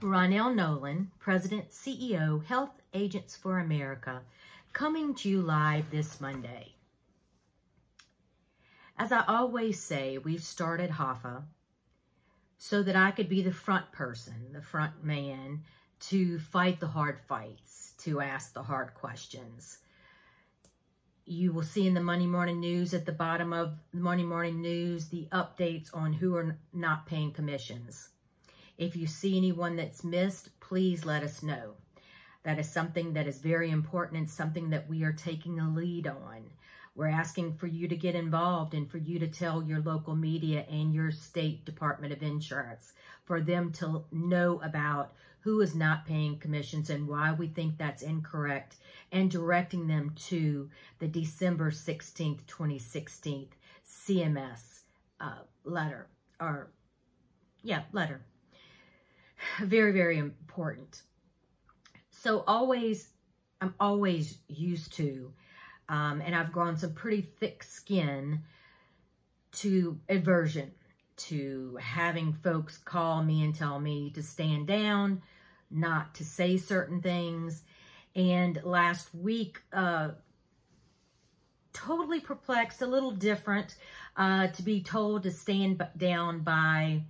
Ronell Nolan, President, CEO, Health Agents for America, coming to you live this Monday. As I always say, we've started HAFA so that I could be the front person, the front man, to fight the hard fights, to ask the hard questions. You will see in the Monday Morning News, at the bottom of the Monday Morning News, the updates on who are not paying commissions. If you see anyone that's missed, please let us know. That is something that is very important and something that we are taking a lead on. We're asking for you to get involved and for you to tell your local media and your state Department of Insurance for them to know about who is not paying commissions and why we think that's incorrect, and directing them to the December 16th, 2016 CMS letter. Letter. Very, very important. So I'm always used to, and I've grown some pretty thick skin to aversion to having folks call me and tell me to stand down, not to say certain things. And last week, totally perplexed, a little different, to be told to stand down by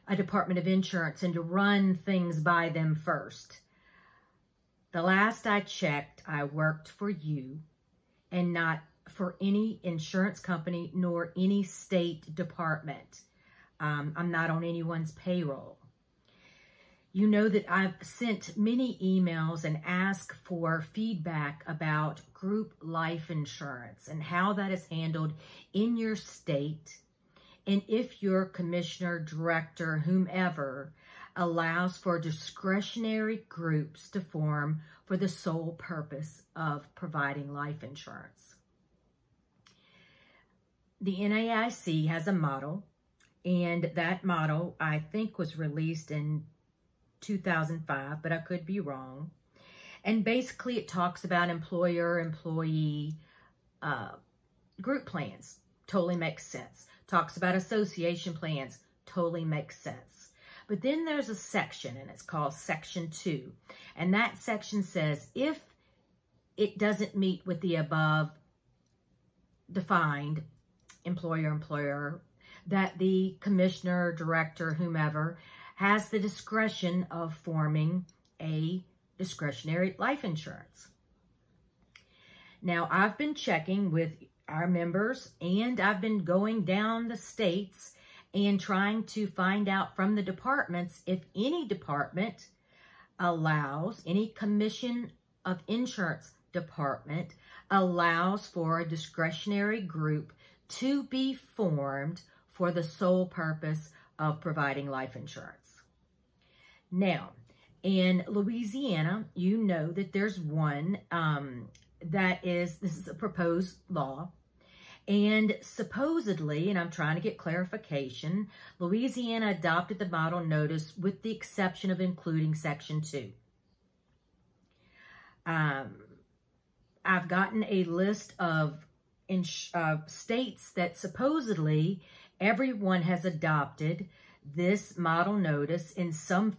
a Department of Insurance and to run things by them first. The last I checked, I worked for you and not for any insurance company nor any state department. I'm not on anyone's payroll. You know that I've sent many emails and asked for feedback about group life insurance and how that is handled in your state, and if your commissioner, director, whomever, allows for discretionary groups to form for the sole purpose of providing life insurance. The NAIC has a model, and that model, I think, was released in 2005, but I could be wrong. And basically it talks about employer-employee group plans. Totally makes sense. Talks about association plans. Totally makes sense. But then there's a section, and it's called Section 2. And that section says, if it doesn't meet with the above defined employer-employer, that the commissioner, director, whomever, has the discretion of forming a discretionary life insurance. Now, I've been checking with our members, and I've been going down the states and trying to find out from the departments if any department allows, any commission of insurance department allows for a discretionary group to be formed for the sole purpose of providing life insurance. Now, in Louisiana, you know that there's one this is a proposed law, and supposedly, and I'm trying to get clarification, Louisiana adopted the model notice with the exception of including Section 2. I've gotten a list of states that supposedly everyone has adopted this model notice in some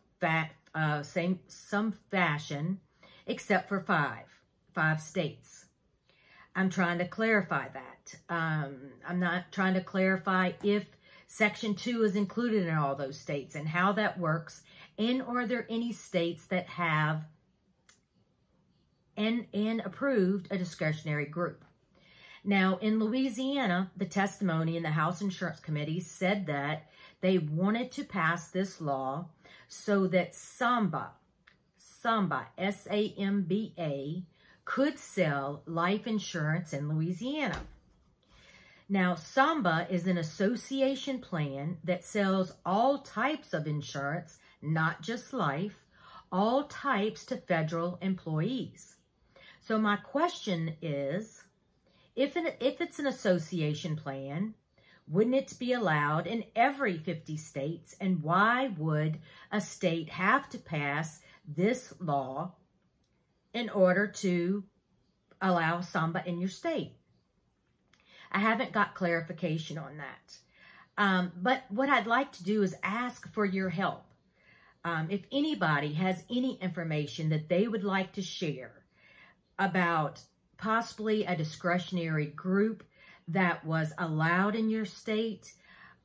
fashion, except for five states. I'm trying to clarify that. I'm not trying to clarify if Section 2 is included in all those states and how that works, and are there any states that have and approved a discretionary group. Now, in Louisiana, the testimony in the House Insurance Committee said that they wanted to pass this law so that Samba, S-A-M-B-A, could sell life insurance in Louisiana. Now, Samba is an association plan that sells all types of insurance, not just life, all types to federal employees. So my question is, if it's an association plan, wouldn't it be allowed in every 50 states? And why would a state have to pass this law in order to allow Samba in your state? I haven't got clarification on that. But what I'd like to do is ask for your help. if anybody has any information that they would like to share about possibly a discretionary group that was allowed in your state,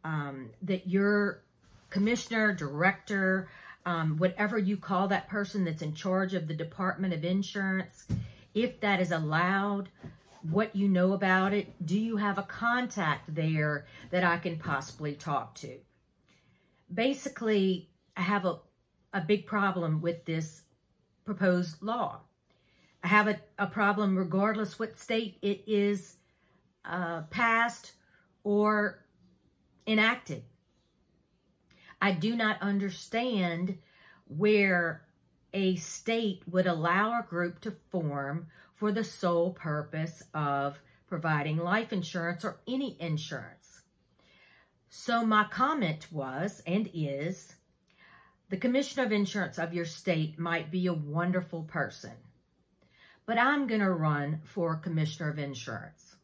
that your commissioner, director, whatever you call that person that's in charge of the Department of Insurance, if that is allowed, what you know about it, do you have a contact there that I can possibly talk to? Basically, I have a big problem with this proposed law. I have a problem regardless what state it is passed or enacted. I do not understand where a state would allow a group to form for the sole purpose of providing life insurance or any insurance. So my comment was and is, the Commissioner of Insurance of your state might be a wonderful person, but I'm going to run for Commissioner of Insurance.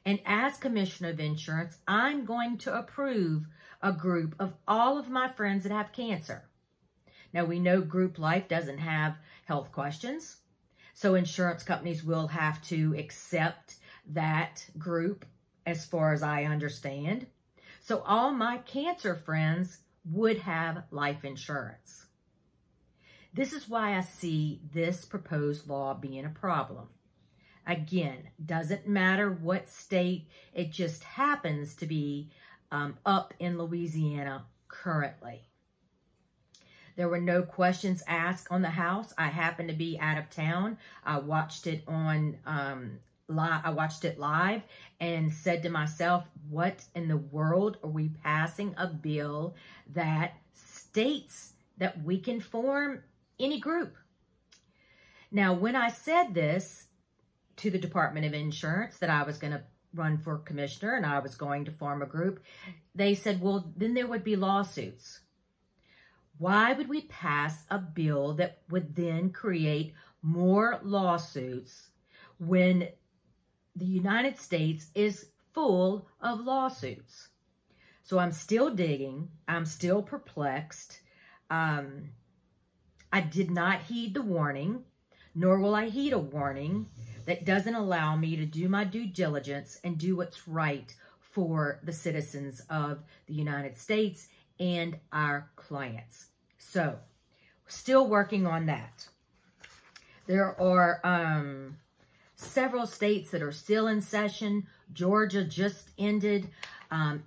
And as Commissioner of Insurance, I'm going to approve a group of all of my friends that have cancer. Now, we know group life doesn't have health questions, so insurance companies will have to accept that group as far as I understand. So all my cancer friends would have life insurance. This is why I see this proposed law being a problem. Again, doesn't matter what state, it just happens to be up in Louisiana currently. There were no questions asked on the House. I happened to be out of town. I watched it on I watched it live and said to myself, what in the world are we passing a bill that states that we can form any group? Now, when I said this to the Department of Insurance, that I was going to run for commissioner and I was going to form a group, they said, well, then there would be lawsuits. Why would we pass a bill that would then create more lawsuits when the United States is full of lawsuits? So I'm still digging. I'm still perplexed. I did not heed the warning, nor will I heed a warning that doesn't allow me to do my due diligence and do what's right for the citizens of the United States and our clients. So, still working on that. There are several states that are still in session. Georgia just ended.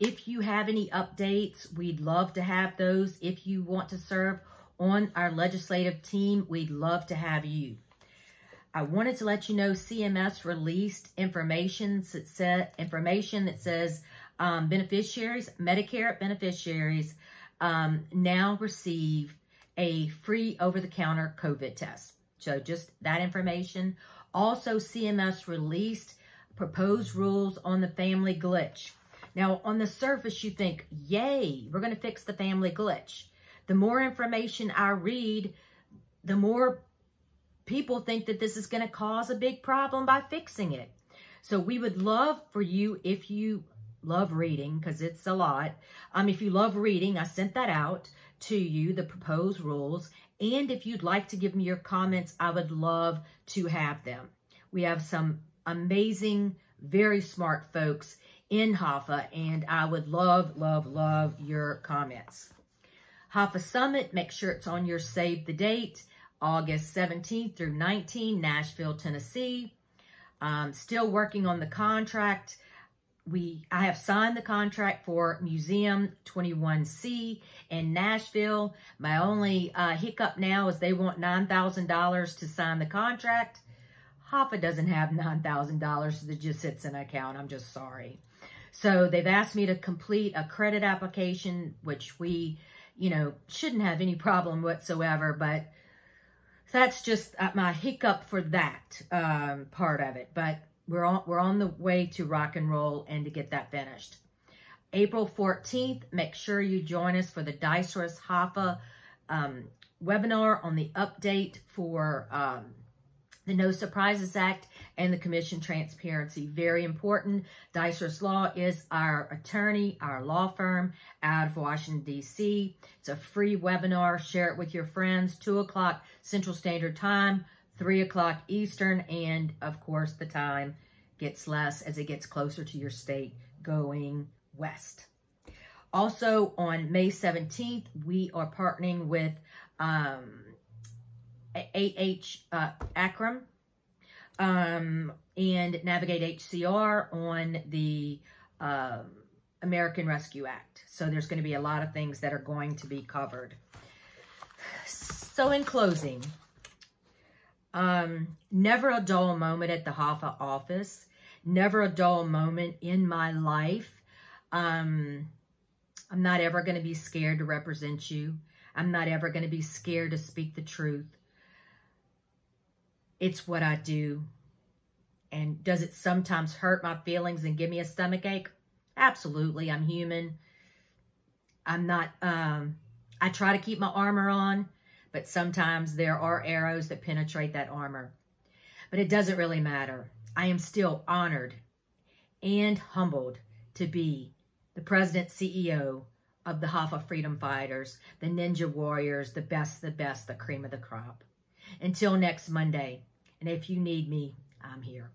If you have any updates, we'd love to have those. If you want to serve on our legislative team, we'd love to have you. I wanted to let you know CMS released information that says beneficiaries, Medicare beneficiaries, now receive a free over-the-counter COVID test. So just that information. Also, CMS released proposed rules on the family glitch. Now, on the surface, you think, yay, we're going to fix the family glitch. The more information I read, the more people think that this is going to cause a big problem by fixing it. So we would love for you, if you love reading, because it's a lot. If you love reading, I sent that out to you, the proposed rules. And if you'd like to give me your comments, I would love to have them. We have some amazing, very smart folks in HAFA, and I would love, love, love your comments. HAFA Summit, make sure it's on your save the date, August 17th through 19th, Nashville, Tennessee. Still working on the contract. I have signed the contract for Museum 21C in Nashville. My only hiccup now is they want $9,000 to sign the contract. HAFA doesn't have $9,000 that just sits in an account. I'm just sorry. So they've asked me to complete a credit application, which we, shouldn't have any problem whatsoever, but that's just my hiccup for that part of it. But we're on the way to rock and roll and to get that finished. April 14th, make sure you join us for the Dicerus HAFA webinar on the update for The No Surprises Act and the commission transparency, very important. Dicers Law is our attorney, our law firm out of Washington, D.C. It's a free webinar. Share it with your friends. 2 o'clock Central Standard Time, 3 o'clock Eastern, and of course the time gets less as it gets closer to your state going west. Also on May 17th, we are partnering with Akram and Navigate HCR on the American Rescue Act. So there's going to be a lot of things that are going to be covered. So in closing, never a dull moment at the HAFA office, never a dull moment in my life. I'm not ever going to be scared to represent you. I'm not ever going to be scared to speak the truth. It's what I do. And does it sometimes hurt my feelings and give me a stomachache? Absolutely. I'm human. I'm not, I try to keep my armor on, but sometimes there are arrows that penetrate that armor. But it doesn't really matter. I am still honored and humbled to be the President CEO of the HAFA Freedom Fighters, the Ninja Warriors, the best, the cream of the crop. Until next Monday. And if you need me, I'm here.